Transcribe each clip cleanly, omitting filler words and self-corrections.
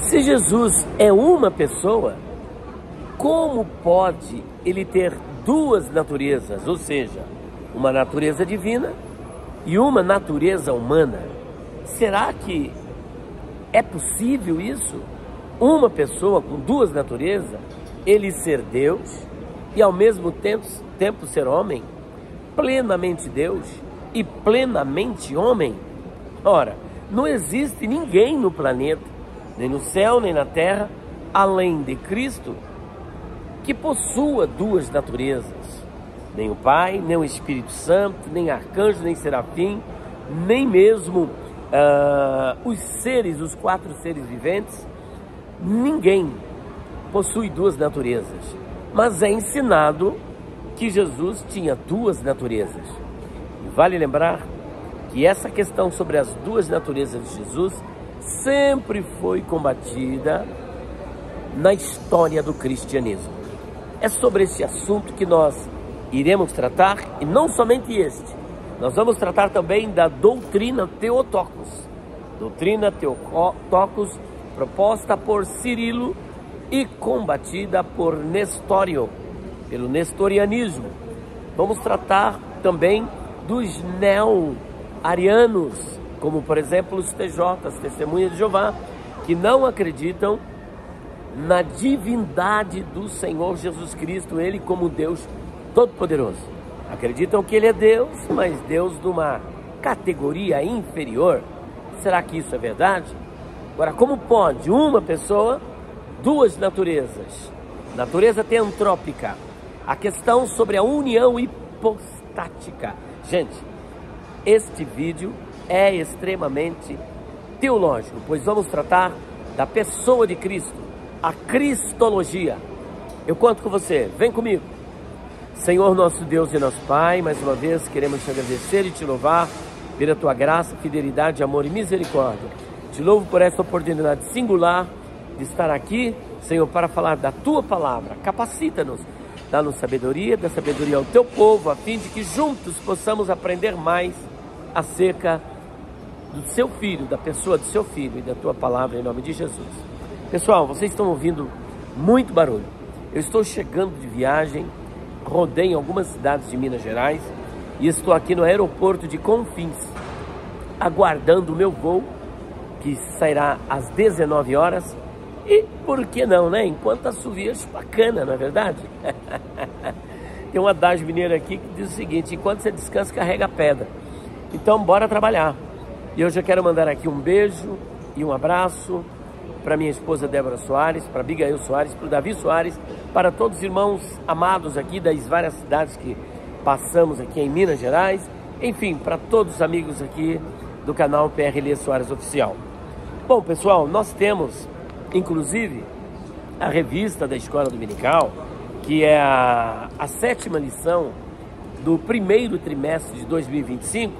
Se Jesus é uma pessoa, como pode ele ter duas naturezas, ou seja, uma natureza divina e uma natureza humana? Será que é possível isso? Uma pessoa com duas naturezas, ele ser Deus e ao mesmo tempo ser homem, plenamente Deus e plenamente homem? Ora, não existe ninguém no planeta, nem no céu, nem na terra, além de Cristo, que possua duas naturezas. Nem o Pai, nem o Espírito Santo, nem arcanjo, nem serafim, nem mesmo os quatro seres viventes. Ninguém possui duas naturezas. Mas é ensinado que Jesus tinha duas naturezas. E vale lembrar que essa questão sobre as duas naturezas de Jesus sempre foi combatida na história do cristianismo. É sobre este assunto que nós iremos tratar, e não somente este. Nós vamos tratar também da doutrina Theotokos. Doutrina Theotokos proposta por Cirilo e combatida por Nestório, pelo nestorianismo. Vamos tratar também dos neo-arianos, como por exemplo os TJs, Testemunhas de Jeová, que não acreditam na divindade do Senhor Jesus Cristo, Ele como Deus Todo-Poderoso. Acreditam que Ele é Deus, mas Deus de uma categoria inferior. Será que isso é verdade? Agora, como pode uma pessoa, duas naturezas? Natureza teantrópica. A questão sobre a união hipostática. Gente, este vídeo é extremamente teológico, pois vamos tratar da pessoa de Cristo, a cristologia. Eu conto com você, vem comigo. Senhor nosso Deus e nosso Pai, mais uma vez queremos te agradecer e te louvar pela tua graça, fidelidade, amor e misericórdia. Te louvo por essa oportunidade singular de estar aqui, Senhor, para falar da tua palavra. Capacita-nos, dá-nos sabedoria, dá sabedoria ao teu povo, a fim de que juntos possamos aprender mais acerca do seu Filho, da pessoa do seu Filho e da tua palavra, em nome de Jesus. Pessoal, vocês estão ouvindo muito barulho. Eu estou chegando de viagem, rodei em algumas cidades de Minas Gerais e estou aqui no aeroporto de Confins, aguardando o meu voo, que sairá às 19 horas. E por que não, né? Enquanto assovia, bacana, não é verdade? Tem um adágio mineiro aqui que diz o seguinte: enquanto você descansa, carrega a pedra. Então, bora trabalhar. E eu já quero mandar aqui um beijo e um abraço para minha esposa Débora Soares, para Abigail Soares, para o Davi Soares, para todos os irmãos amados aqui das várias cidades que passamos aqui em Minas Gerais, enfim, para todos os amigos aqui do canal PRL Soares Oficial. Bom, pessoal, nós temos, inclusive, a revista da Escola Dominical, que é a 7ª lição do primeiro trimestre de 2025,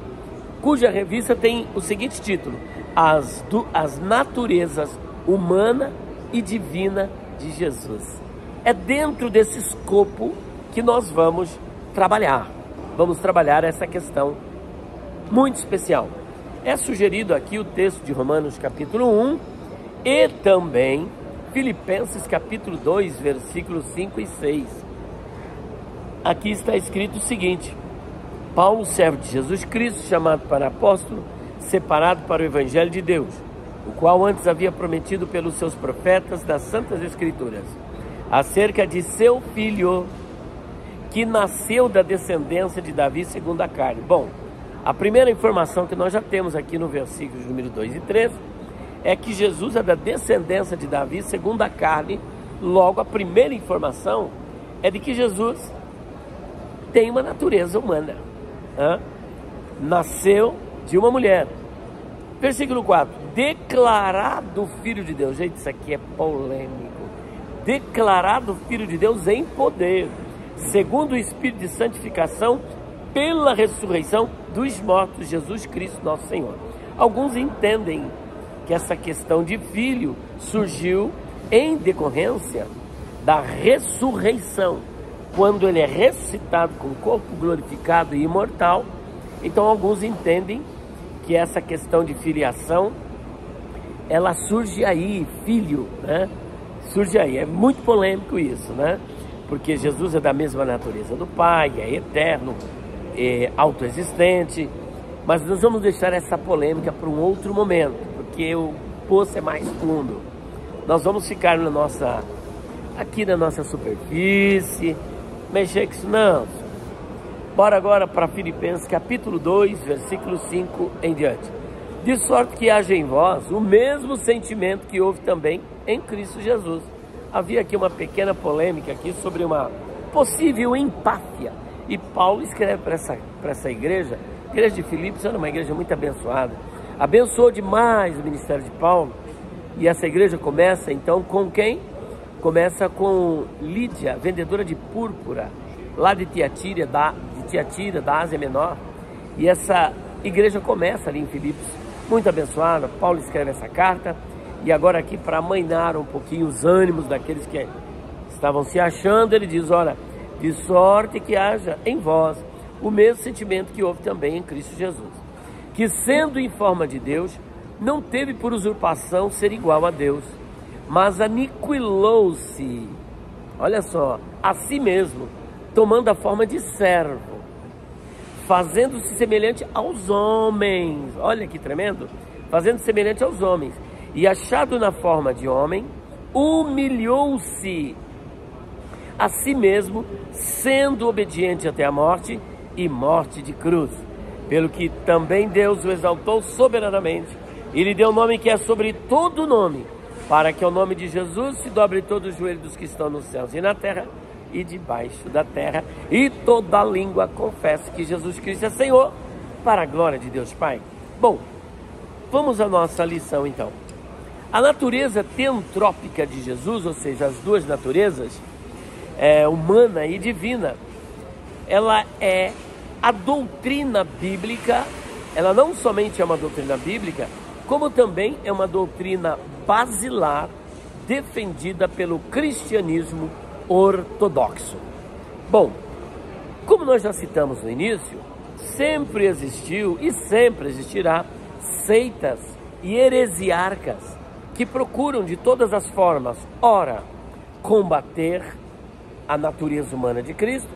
cuja revista tem o seguinte título: As naturezas humana e divina de Jesus. É dentro desse escopo que nós vamos trabalhar. Vamos trabalhar essa questão muito especial. É sugerido aqui o texto de Romanos capítulo 1 e também Filipenses capítulo 2, versículos 5 e 6. Aqui está escrito o seguinte: Paulo, servo de Jesus Cristo, chamado para apóstolo, separado para o Evangelho de Deus, o qual antes havia prometido pelos seus profetas das Santas Escrituras, acerca de seu filho, que nasceu da descendência de Davi segundo a carne. Bom, a primeira informação que nós já temos aqui no versículo número 2 e 3 é que Jesus é da descendência de Davi segundo a carne. Logo, a primeira informação é de que Jesus tem uma natureza humana. Nasceu de uma mulher. Versículo 4, declarado Filho de Deus. Gente, isso aqui é polêmico. Declarado Filho de Deus em poder, segundo o Espírito de santificação, pela ressurreição dos mortos, Jesus Cristo nosso Senhor. Alguns entendem que essa questão de filho surgiu em decorrência da ressurreição, quando ele é ressuscitado com o corpo glorificado e imortal. Então alguns entendem que essa questão de filiação ela surge aí, filho, né? Surge aí, é muito polêmico isso, né? Porque Jesus é da mesma natureza do Pai, é eterno, é autoexistente, mas nós vamos deixar essa polêmica para um outro momento, porque o poço é mais fundo. Nós vamos ficar aqui na nossa superfície, mexer com isso não. Bora agora para Filipenses capítulo 2, versículo 5 em diante. De sorte que haja em vós o mesmo sentimento que houve também em Cristo Jesus. Havia aqui uma pequena polêmica aqui sobre uma possível empáfia. E Paulo escreve para essa igreja. A igreja de Filipos era uma igreja muito abençoada. Abençoou demais o ministério de Paulo. E essa igreja começa então com quem? Começa com Lídia, vendedora de púrpura, lá de Tiatira, da Ásia Menor. E essa igreja começa ali em Filipos, muito abençoada. Paulo escreve essa carta. E agora aqui, para amainar um pouquinho os ânimos daqueles que estavam se achando, ele diz, olha, de sorte que haja em vós o mesmo sentimento que houve também em Cristo Jesus, que sendo em forma de Deus, não teve por usurpação ser igual a Deus, mas aniquilou-se, olha só, a si mesmo, tomando a forma de servo, fazendo-se semelhante aos homens, olha que tremendo, fazendo-se semelhante aos homens, e achado na forma de homem, humilhou-se a si mesmo, sendo obediente até a morte e morte de cruz. Pelo que também Deus o exaltou soberanamente e lhe deu o nome que é sobre todo nome, para que ao nome de Jesus se dobre todo o joelho dos que estão nos céus e na terra e debaixo da terra, e toda língua confesse que Jesus Cristo é Senhor, para a glória de Deus Pai. Bom, vamos à nossa lição então. A natureza teantrópica de Jesus, ou seja, as duas naturezas, humana e divina, ela é a doutrina bíblica. Ela não somente é uma doutrina bíblica, como também é uma doutrina basilar defendida pelo cristianismo ortodoxo. Bom, como nós já citamos no início, sempre existiu e sempre existirá seitas e heresiarcas que procuram de todas as formas, ora, combater a natureza humana de Cristo,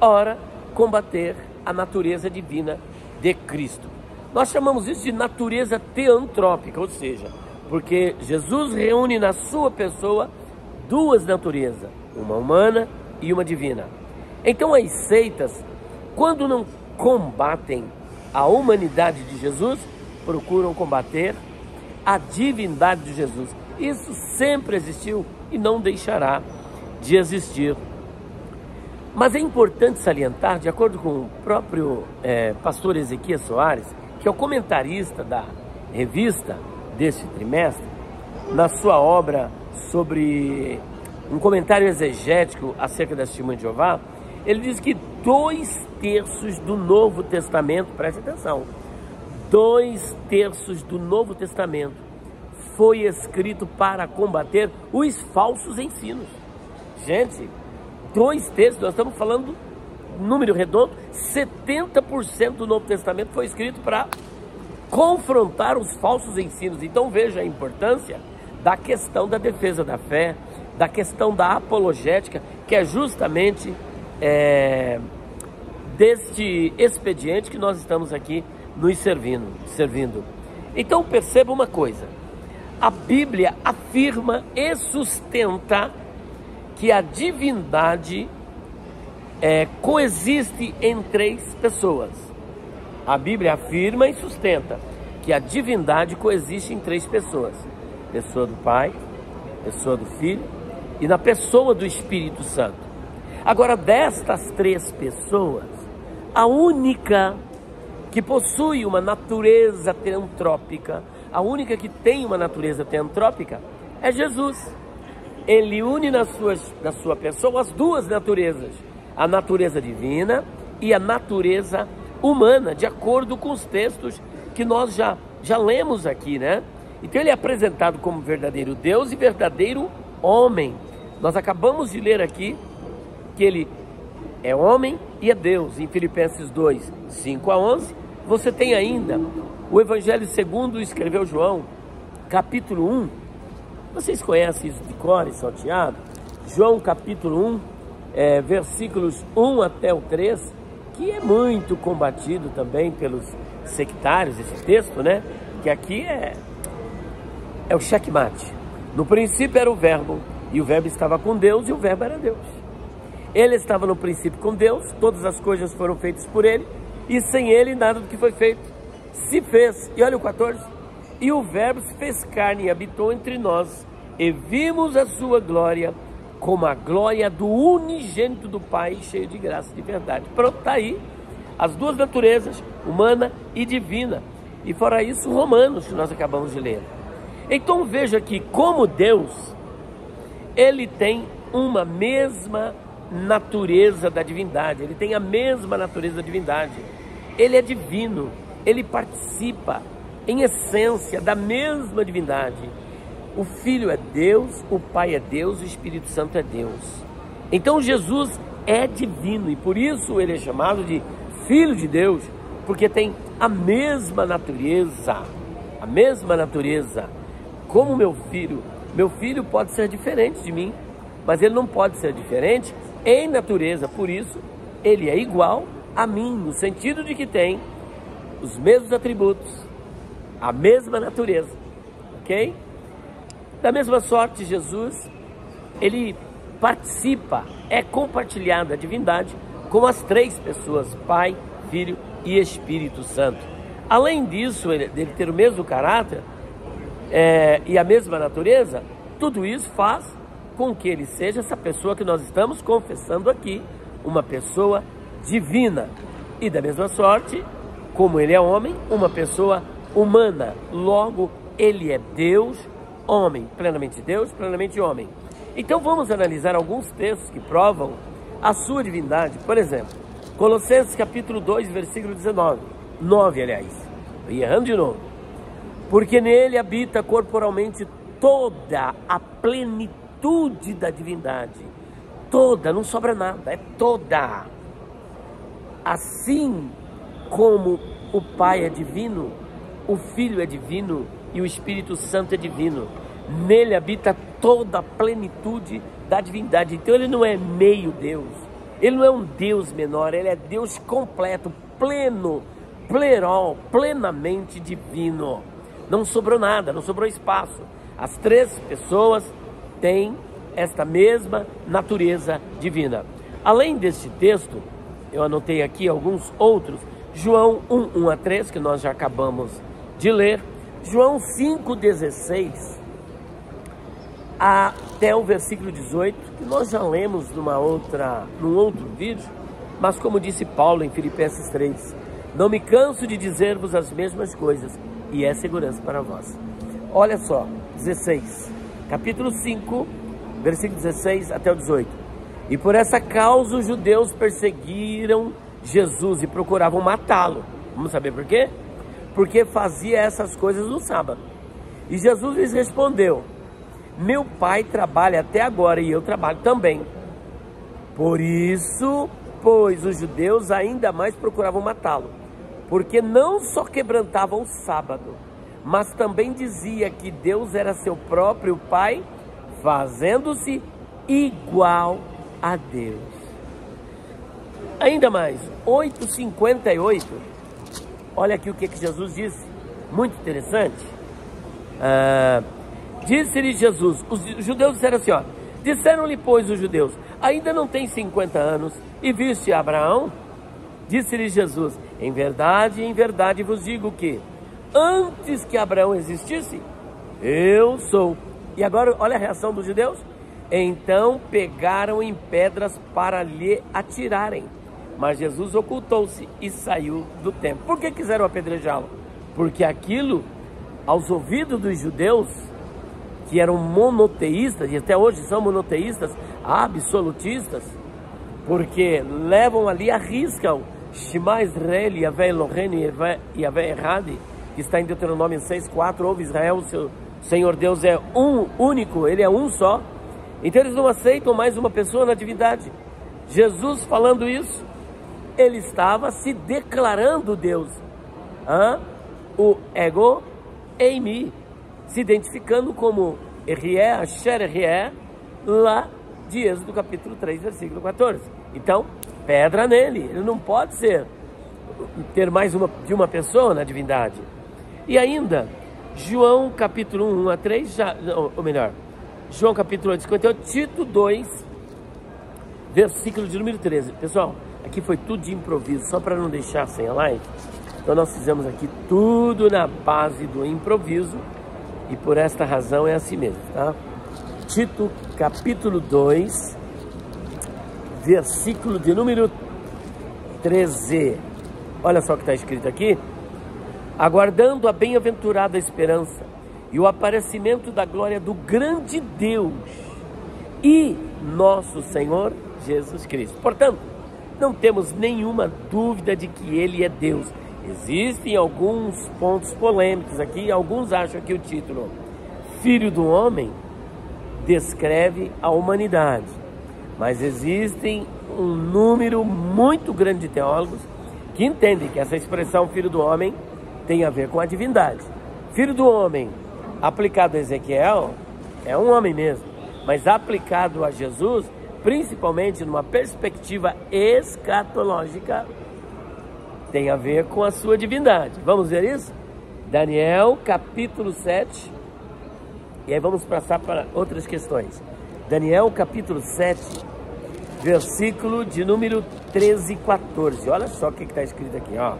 ora, combater a natureza divina de Cristo. Nós chamamos isso de natureza teantrópica, ou seja, porque Jesus reúne na sua pessoa duas naturezas, uma humana e uma divina. Então as seitas, quando não combatem a humanidade de Jesus, procuram combater a divindade de Jesus. Isso sempre existiu e não deixará de existir. Mas é importante salientar, de acordo com o próprio pastor Ezequias Soares, que é o comentarista da revista deste trimestre, na sua obra sobre um comentário exegético acerca da Testemunha de Jeová, ele diz que 2/3 do Novo Testamento, preste atenção, 2/3 do Novo Testamento foi escrito para combater os falsos ensinos. Gente, 2/3, nós estamos falando, número redondo, 70% do Novo Testamento foi escrito para confrontar os falsos ensinos. Então veja a importância da questão da defesa da fé, da questão da apologética, que é justamente deste expediente que nós estamos aqui nos servindo. Então perceba uma coisa, a Bíblia afirma e sustenta que a divindade coexiste em três pessoas. A Bíblia afirma e sustenta que a divindade coexiste em três pessoas: pessoa do Pai, pessoa do Filho e na pessoa do Espírito Santo. Agora, destas três pessoas, a única que possui uma natureza teantrópica, a única que tem uma natureza teantrópica é Jesus. Ele une na sua pessoa as duas naturezas, a natureza divina e a natureza humana, de acordo com os textos que nós já lemos aqui, né? Então ele é apresentado como verdadeiro Deus e verdadeiro homem. Nós acabamos de ler aqui que ele é homem e é Deus. Em Filipenses 2, 5 a 11, você tem ainda o Evangelho segundo escreveu João, capítulo 1, vocês conhecem isso de cor e salteado? João capítulo 1, versículos 1 até o 3, que é muito combatido também pelos sectários, esse texto, né? Que aqui é o checkmate. No princípio era o verbo, e o verbo estava com Deus, e o verbo era Deus. Ele estava no princípio com Deus, todas as coisas foram feitas por ele, e sem ele nada do que foi feito se fez. E olha o 14. E o verbo se fez carne e habitou entre nós, e vimos a sua glória, como a glória do unigênito do Pai, cheio de graça e de verdade. Pronto, está aí as duas naturezas, humana e divina. E fora isso, Romanos, que nós acabamos de ler. Então veja que como Deus, ele tem uma mesma natureza da divindade, ele tem a mesma natureza da divindade. Ele é divino, ele participa em essência da mesma divindade. O Filho é Deus, o Pai é Deus, o Espírito Santo é Deus. Então Jesus é divino e por isso ele é chamado de Filho de Deus, porque tem a mesma natureza, a mesma natureza. Como meu filho pode ser diferente de mim, mas ele não pode ser diferente em natureza, por isso ele é igual a mim, no sentido de que tem os mesmos atributos, a mesma natureza, ok? Da mesma sorte, Jesus, ele participa, é compartilhado a divindade com as três pessoas, Pai, Filho e Espírito Santo. Além disso, dele ter o mesmo caráter e a mesma natureza, tudo isso faz com que ele seja essa pessoa que nós estamos confessando aqui, uma pessoa divina. E da mesma sorte, como ele é homem, uma pessoa humana. Logo, ele é Deus, homem, plenamente Deus, plenamente homem. Então vamos analisar alguns textos que provam a sua divindade. Por exemplo, Colossenses capítulo 2, versículo 9, aliás. Estou errando de novo. Porque nele habita corporalmente toda a plenitude da divindade. Toda, não sobra nada, é toda. Assim como o Pai é divino, o Filho é divino e o Espírito Santo é divino. Nele habita toda a plenitude da divindade. Então ele não é meio Deus, ele não é um Deus menor, ele é Deus completo, pleno, plerol, plenamente divino. Não sobrou nada, não sobrou espaço. As três pessoas têm esta mesma natureza divina. Além deste texto, eu anotei aqui alguns outros. João 1, 1 a 3, que nós já acabamos de ler. João 5,16 até o versículo 18, que nós já lemos num outro vídeo, mas como disse Paulo em Filipenses 3, não me canso de dizer-vos as mesmas coisas, e é segurança para vós. Olha só, 16, capítulo 5, versículo 16 até o 18. E por essa causa os judeus perseguiram Jesus e procuravam matá-lo. Vamos saber por quê? Porque fazia essas coisas no sábado. E Jesus lhes respondeu: meu Pai trabalha até agora e eu trabalho também. Por isso, pois, os judeus ainda mais procuravam matá-lo, porque não só quebrantavam o sábado, mas também dizia que Deus era seu próprio Pai, fazendo-se igual a Deus. Ainda mais, 8,58, olha aqui o que Jesus disse, muito interessante. Disse-lhe Jesus, os judeus disseram assim, disseram-lhe, pois, os judeus, ainda não tem 50 anos e viste Abraão? Disse-lhe Jesus, em verdade vos digo que antes que Abraão existisse, eu sou. E agora olha a reação dos judeus. Então pegaram em pedras para lhe atirarem, mas Jesus ocultou-se e saiu do templo. Por que quiseram apedrejá-lo? Porque aquilo, aos ouvidos dos judeus, que eram monoteístas, e até hoje são monoteístas, absolutistas, porque levam ali, arriscam Shema Israel, Yahvé Eloheinu, Yahvé Echad, que está em Deuteronômio 6,4, ouve Israel, seu Senhor Deus é um único, ele é um só. Então eles não aceitam mais uma pessoa na divindade. Jesus falando isso, ele estava se declarando Deus. O ego eimi, se identificando como Erié, Asher Erié, lá de Êxodo capítulo 3, versículo 14. Então, pedra nele, ele não pode ter mais de uma pessoa na divindade. E ainda, João capítulo 1 a 3, ou melhor, João capítulo 8, 58, Tito 2, versículo de número 13. Pessoal, aqui foi tudo de improviso, só para não deixar sem a live. Então nós fizemos aqui tudo na base do improviso, e por esta razão é assim mesmo, tá? Tito capítulo 2, versículo de número 13. Olha só o que está escrito aqui. Aguardando a bem-aventurada esperança e o aparecimento da glória do grande Deus e nosso Senhor Jesus Cristo. Portanto, não temos nenhuma dúvida de que Ele é Deus. Existem alguns pontos polêmicos aqui. Alguns acham que o título Filho do Homem descreve a humanidade. Mas existem um número muito grande de teólogos que entendem que essa expressão Filho do Homem tem a ver com a divindade. Filho do Homem, aplicado a Ezequiel, é um homem mesmo. Mas aplicado a Jesus, principalmente numa perspectiva escatológica, tem a ver com a sua divindade. Vamos ver isso? Daniel capítulo 7. E aí vamos passar para outras questões. Daniel capítulo 7, versículo de número 13 e 14. Olha só o que está escrito aqui, ó.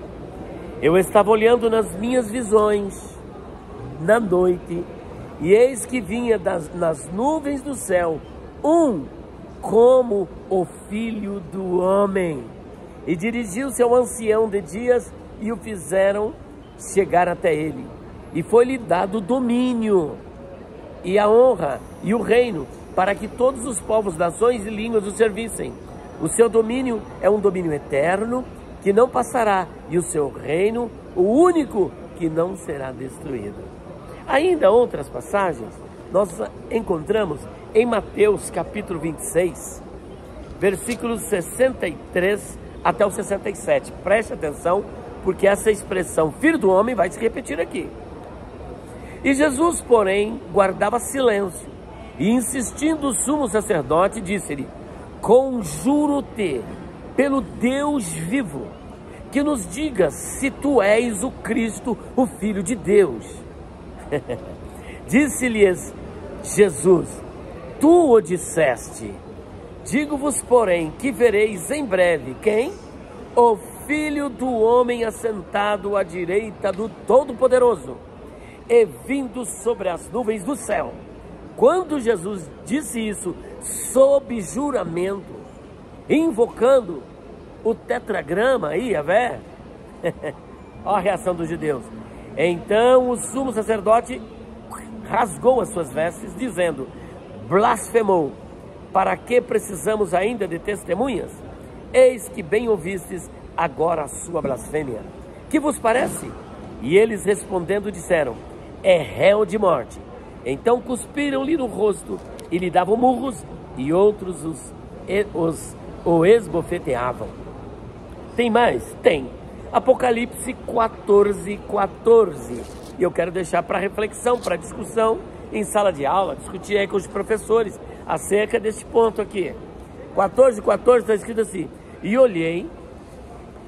Eu estava olhando nas minhas visões na noite, e eis que vinha nas nuvens do céu como o Filho do Homem, e dirigiu-se ao ancião de dias e o fizeram chegar até ele, e foi-lhe dado o domínio e a honra e o reino, para que todos os povos, nações e línguas o servissem. O seu domínio é um domínio eterno, que não passará, e o seu reino, o único que não será destruído. Ainda outras passagens, nós encontramos em Mateus capítulo 26, versículos 63 até o 67. Preste atenção, porque essa expressão Filho do Homem vai se repetir aqui. E Jesus, porém, guardava silêncio, e insistindo o sumo sacerdote, disse-lhe: conjuro-te pelo Deus vivo, que nos diga se tu és o Cristo, o Filho de Deus. Disse-lhes Jesus: tu o disseste. Digo-vos, porém, que vereis em breve quem? O Filho do Homem assentado à direita do Todo-Poderoso e vindo sobre as nuvens do céu. Quando Jesus disse isso, sob juramento, invocando o tetragrama aí, Yahvé, olha a reação dos judeus. Então o sumo sacerdote rasgou as suas vestes, dizendo: blasfemou. Para que precisamos ainda de testemunhas? Eis que bem ouvistes agora a sua blasfêmia. Que vos parece? E eles respondendo disseram: é réu de morte. Então cuspiram-lhe no rosto e lhe davam murros, e outros o esbofeteavam. Tem mais? Tem. Apocalipse 14, 14. E eu quero deixar para reflexão, para discussão em sala de aula, discutir aí com os professores acerca desse ponto aqui. 14, 14 está escrito assim: e olhei,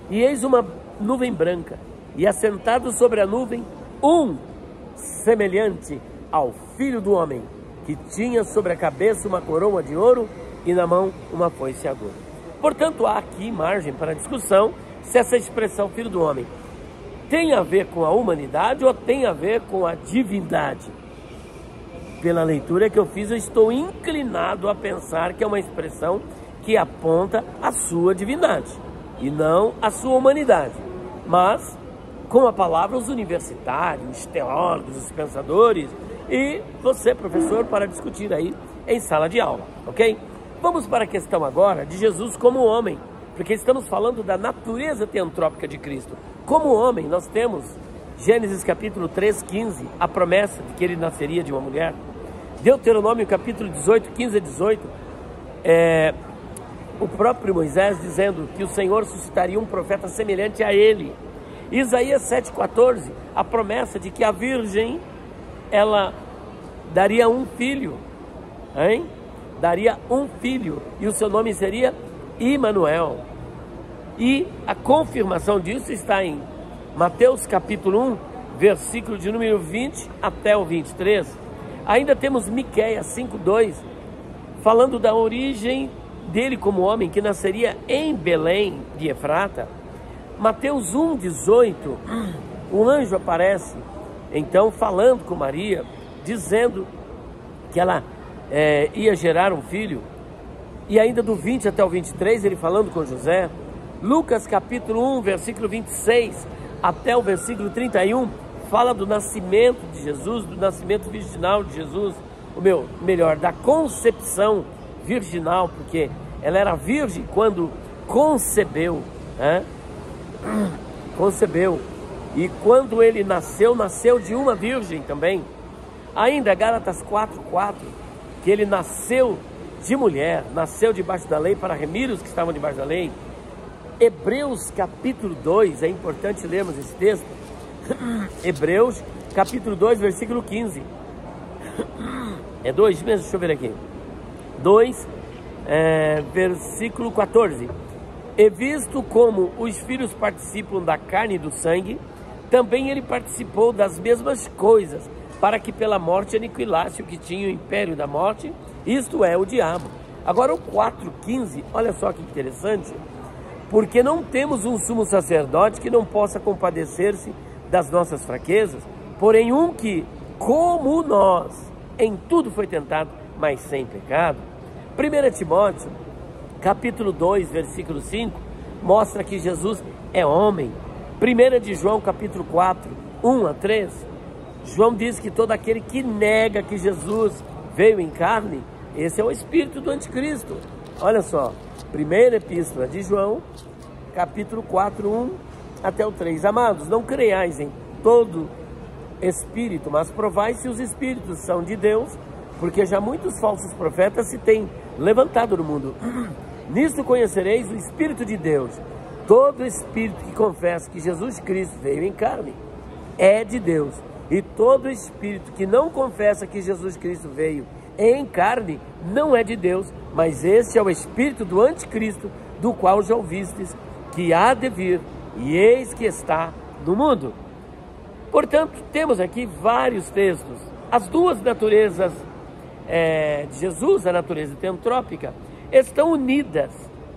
e eis uma nuvem branca, e assentado sobre a nuvem, semelhante ao Filho do Homem, que tinha sobre a cabeça uma coroa de ouro e na mão uma foice aguda. Portanto, há aqui margem para discussão se essa expressão Filho do Homem tem a ver com a humanidade ou tem a ver com a divindade. Pela leitura que eu fiz, eu estou inclinado a pensar que é uma expressão que aponta a sua divindade e não a sua humanidade. Mas, com a palavra, os universitários, os teólogos, os pensadores e você, professor, para discutir aí em sala de aula, ok? Vamos para a questão agora de Jesus como homem, porque estamos falando da natureza teantrópica de Cristo. Como homem, nós temos Gênesis capítulo 3, 15, a promessa de que ele nasceria de uma mulher. Deuteronômio capítulo 18, 15 a 18, o próprio Moisés dizendo que o Senhor suscitaria um profeta semelhante a ele. Isaías 7, 14, a promessa de que a virgem ela daria um filho, hein? Daria um filho, e o seu nome seria Imanuel. E a confirmação disso está em Mateus capítulo 1, versículo de número 20 até o 23. Ainda temos Miqueias 5:2, falando da origem dele como homem, que nasceria em Belém de Efrata. Mateus 1:18, o anjo aparece, então, falando com Maria, dizendo que ela ia gerar um filho. E ainda do 20 até o 23, ele falando com José. Lucas capítulo 1, versículo 26 até o versículo 31, fala do nascimento de Jesus, do nascimento virginal de Jesus, da concepção virginal, porque ela era virgem quando concebeu, né? Concebeu. E quando ele nasceu de uma virgem também. Ainda Gálatas 4:4, que ele nasceu de mulher, nasceu debaixo da lei para remir os que estavam debaixo da lei. Hebreus capítulo 2, é importante lermos esse texto. Hebreus capítulo 2, versículo 15. É 2 mesmo? Deixa eu ver aqui. 2, versículo 14. E visto como os filhos participam da carne e do sangue, também ele participou das mesmas coisas, para que pela morte aniquilasse o que tinha o império da morte, isto é, o diabo. Agora o 4:15, olha só que interessante. Porque não temos um sumo sacerdote que não possa compadecer-se das nossas fraquezas, porém um que, como nós, em tudo foi tentado, mas sem pecado. 1 Timóteo, capítulo 2, versículo 5, mostra que Jesus é homem. 1 de João, capítulo 4, 1 a 3, João diz que todo aquele que nega que Jesus veio em carne, esse é o espírito do anticristo. Olha só, primeira epístola de João, capítulo 4, 1 até o 3. Amados, não creiais em todo espírito, mas provai se os espíritos são de Deus, porque já muitos falsos profetas se têm levantado no mundo. Nisso conhecereis o Espírito de Deus. Todo espírito que confessa que Jesus Cristo veio em carne é de Deus. E todo espírito que não confessa que Jesus Cristo veio em carne não é de Deus, mas este é o espírito do anticristo, do qual já ouvistes que há de vir, e eis que está no mundo. Portanto, temos aqui vários textos. As duas naturezas de Jesus, a natureza teantrópica, estão unidas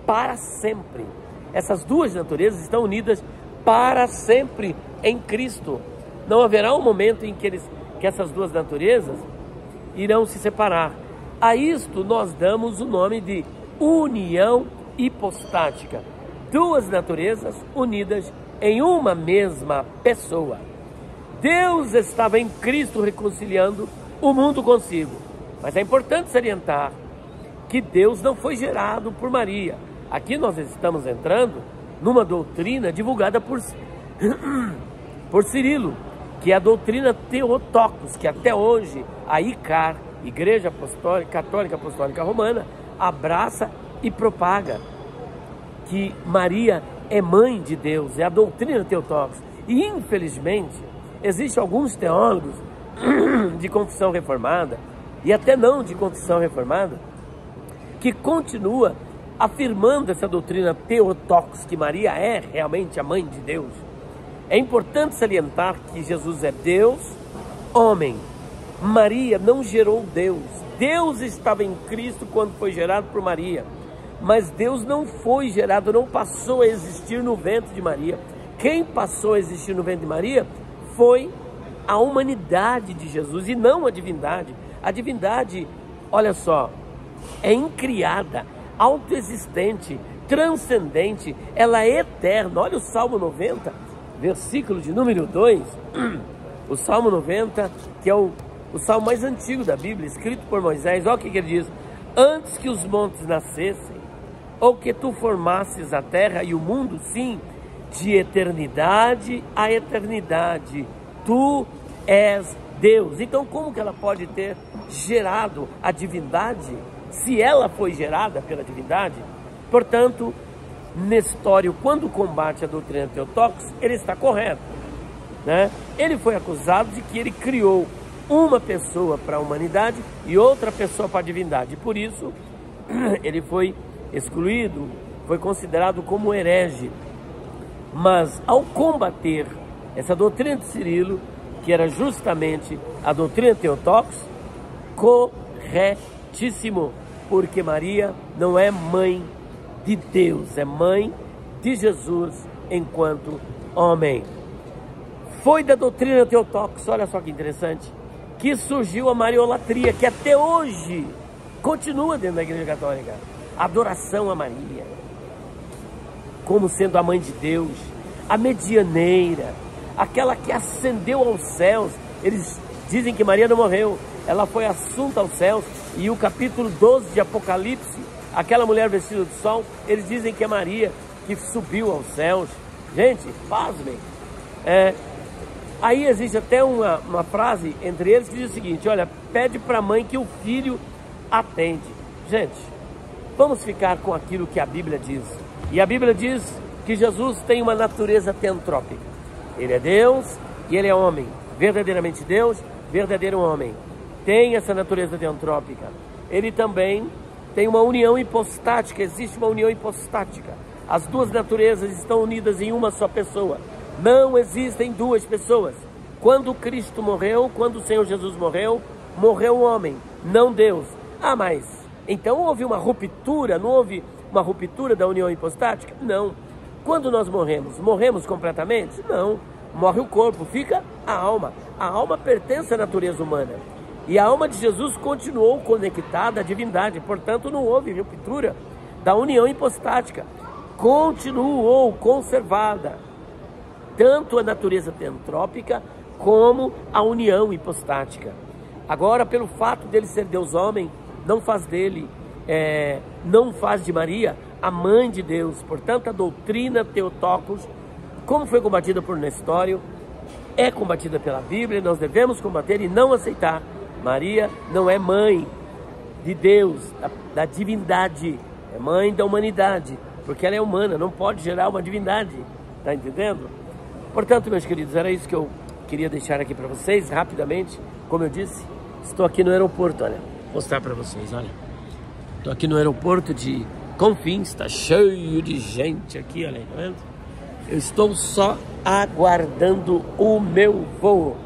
para sempre. Essas duas naturezas estão unidas para sempre em Cristo. Não haverá um momento em que essas duas naturezas irão se separar. A isto nós damos o nome de união hipostática. Duas naturezas unidas em uma mesma pessoa. Deus estava em Cristo reconciliando o mundo consigo. Mas é importante salientar que Deus não foi gerado por Maria. Aqui nós estamos entrando numa doutrina divulgada por Cirilo, que é a doutrina Theotokos, que até hoje a ICAR, Igreja Católica Apostólica Romana, abraça e propaga, que Maria é mãe de Deus, é a doutrina Theotokos. E infelizmente, existem alguns teólogos de confissão reformada, e até não de confissão reformada, que continua afirmando essa doutrina Theotokos, que Maria é realmente a mãe de Deus. É importante salientar que Jesus é Deus, homem. Maria não gerou Deus. Deus estava em Cristo quando foi gerado por Maria. Mas Deus não foi gerado, não passou a existir no ventre de Maria. Quem passou a existir no ventre de Maria foi a humanidade de Jesus e não a divindade. A divindade, olha só, é incriada, autoexistente, transcendente, ela é eterna. Olha o Salmo 90, versículo de número 2, o Salmo 90, que é o salmo mais antigo da Bíblia, escrito por Moisés. Olha o que ele diz: antes que os montes nascessem, ou que tu formasses a terra e o mundo, sim, de eternidade a eternidade, tu és Deus. Então como que ela pode ter gerado a divindade, se ela foi gerada pela divindade? Portanto, Nestório, quando combate a doutrina Theotokos, ele está correto, né? Ele foi acusado de que ele criou uma pessoa para a humanidade e outra pessoa para a divindade. Por isso, ele foi excluído, foi considerado como herege. Mas ao combater essa doutrina de Cirilo, que era justamente a doutrina Theotokos, corretíssimo, porque Maria não é mãe de Deus, é mãe de Jesus enquanto homem. Foi da doutrina Theotokos, olha só que interessante, que surgiu a mariolatria, que até hoje continua dentro da Igreja Católica. Adoração a Maria, como sendo a mãe de Deus, a medianeira, aquela que ascendeu aos céus. Eles dizem que Maria não morreu, ela foi assunta aos céus, e o capítulo 12 de Apocalipse, aquela mulher vestida de sol, eles dizem que é Maria que subiu aos céus. Gente, pasmem. Aí existe até uma frase entre eles que diz o seguinte: olha, pede para a mãe que o filho atende. Gente, vamos ficar com aquilo que a Bíblia diz. E a Bíblia diz que Jesus tem uma natureza teantrópica. Ele é Deus e ele é homem. Verdadeiramente Deus, verdadeiro homem. Tem essa natureza teantrópica. Ele também tem uma união hipostática. Existe uma união hipostática. As duas naturezas estão unidas em uma só pessoa. Não existem duas pessoas. Quando Cristo morreu, quando o Senhor Jesus morreu, morreu o homem, não Deus. Ah, mas então houve uma ruptura? Não houve uma ruptura da união hipostática? Não. Quando nós morremos completamente? Não. Morre o corpo, fica a alma. A alma pertence à natureza humana. E a alma de Jesus continuou conectada à divindade. Portanto, não houve ruptura da união hipostática. Continuou conservada tanto a natureza teantrópica como a união hipostática. Agora, pelo fato dele ser Deus-homem, não faz de Maria a mãe de Deus. Portanto, a doutrina Theotokos, como foi combatida por Nestório, é combatida pela Bíblia, e nós devemos combater e não aceitar. Maria não é mãe de Deus, da divindade, é mãe da humanidade, porque ela é humana, não pode gerar uma divindade, tá entendendo? Portanto, meus queridos, era isso que eu queria deixar aqui para vocês, rapidamente. Como eu disse, estou aqui no aeroporto, olha, vou mostrar para vocês, olha. Estou aqui no aeroporto de Confins, está cheio de gente aqui, olha aí, tá vendo? Eu estou só aguardando o meu voo.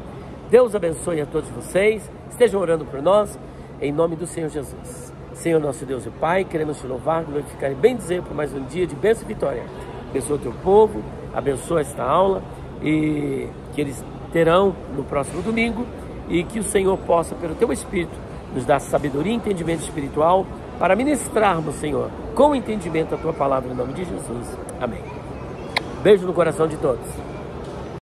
Deus abençoe a todos vocês, estejam orando por nós, em nome do Senhor Jesus. Senhor nosso Deus e Pai, queremos te louvar, glorificar e bendizer por mais um dia de bênção e vitória. Abençoa o teu povo, abençoa esta aula, e que eles terão no próximo domingo, e que o Senhor possa, pelo teu Espírito, nos dar sabedoria e entendimento espiritual para ministrarmos, Senhor, com entendimento a tua palavra, em nome de Jesus. Amém. Beijo no coração de todos.